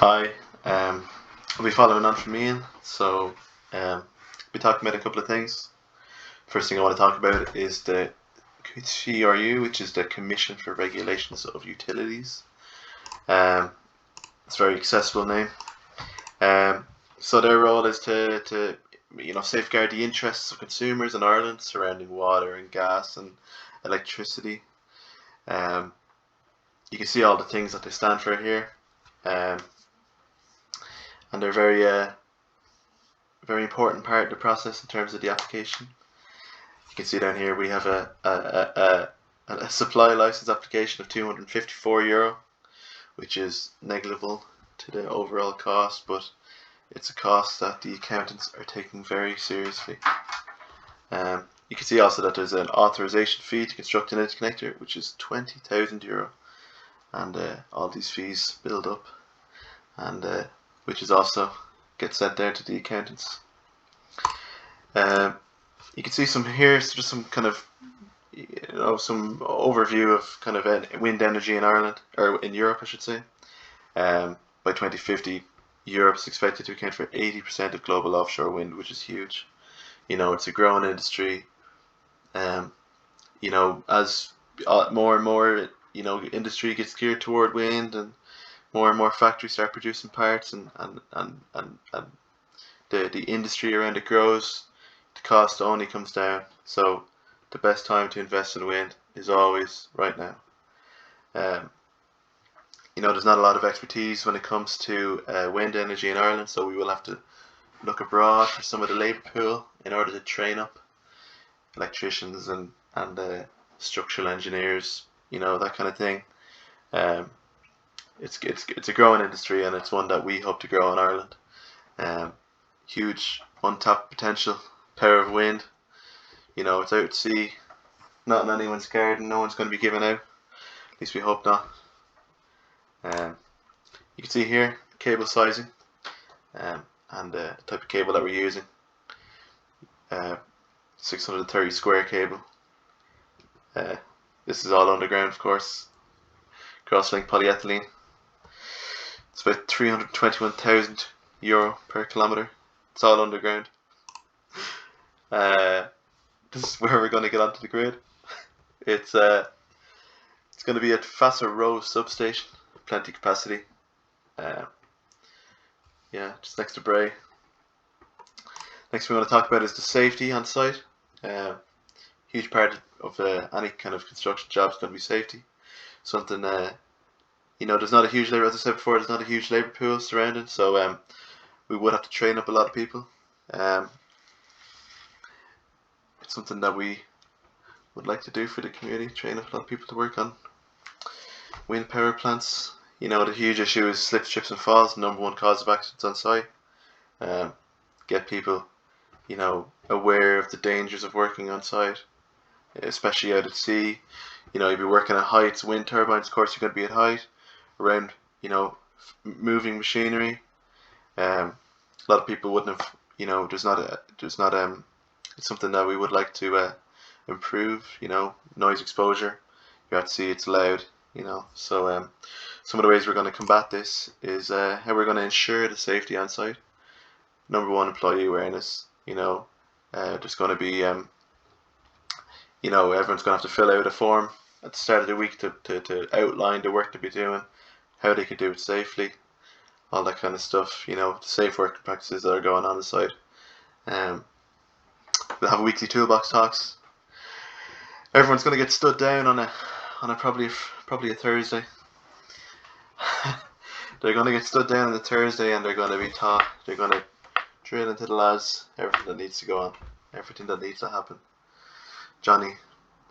Hi, we'll be following on from Ian, so we'll be talking about a couple of things. First thing I want to talk about is the CRU, which is the Commission for Regulations of Utilities. Um, it's a very accessible name. So their role is to safeguard the interests of consumers in Ireland surrounding water and gas and electricity. Um, you can see all the things that they stand for here, um, and they're very important part of the process in terms of the application. You can see down here we have a supply license application of €254, which is negligible to the overall cost, but it's a cost that the accountants are taking very seriously. You can see also that there's an authorization fee to construct an interconnector, which is €20,000, and all these fees build up, and which is also gets sent down to the accountants. You can see some here, just some kind of some overview of kind of wind energy in Ireland, or in Europe, I should say. By 2050, Europe's expected to account for 80% of global offshore wind, which is huge. It's a growing industry. As more and more, industry gets geared toward wind, and more factories start producing parts, and the industry around it grows, the cost only comes down. So the best time to invest in wind is always right now. There's not a lot of expertise when it comes to wind energy in Ireland, so we will have to look abroad for some of the labour pool in order to train up electricians and structural engineers, that kind of thing. It's a growing industry, and it's one that we hope to grow in Ireland. Huge untapped potential, power of wind. It's out at sea, not in anyone's garden. No one's going to be giving out. At least we hope not. You can see here cable sizing, and the type of cable that we're using. 630 square cable. This is all underground, of course. Cross-linked polyethylene. It's about €321,000 per kilometre. It's all underground. This is where we're going to get onto the grid. It's going to be at Vassar Row substation, plenty capacity. Just next to Bray. Next we want to talk about is the safety on site. Huge part of any kind of construction job is going to be safety. Something there's not a huge labour, as I said before, there's not a huge labour pool surrounded, so we would have to train up a lot of people. It's something that we would like to do for the community, train up a lot of people to work on wind power plants. The huge issue is slips, trips and falls, the number one cause of accidents on site. Get people, aware of the dangers of working on site, especially out at sea. You'll be working at heights, wind turbines, of course you're going to be at height, around, moving machinery. A lot of people wouldn't have, it's something that we would like to improve, noise exposure. You're at sea, it's loud, so some of the ways we're going to combat this is how we're going to ensure the safety on site. Number one, employee awareness. There's going to be everyone's going to have to fill out a form at the start of the week to outline the work to be doing, how they can do it safely, all that kind of stuff. The safe working practices that are going on the site. We'll have a weekly toolbox talks. Everyone's going to get stood down on a probably a Thursday. They're going to get stood down on the Thursday, and they're going to be taught. They're going to drill into the lads everything that needs to go on, everything that needs to happen.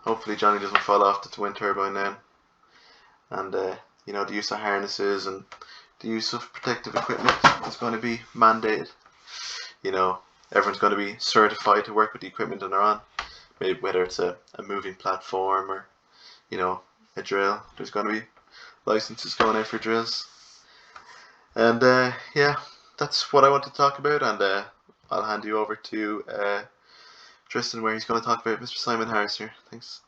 Hopefully Johnny doesn't fall off the wind turbine now. And the use of harnesses and the use of protective equipment is going to be mandated. Everyone's going to be certified to work with the equipment that they're on, maybe whether it's a moving platform or a drill. There's going to be licenses going out for drills. And that's what I want to talk about, and I'll hand you over to Tristan, where he's going to talk about Mr. Simon Harris here. Thanks.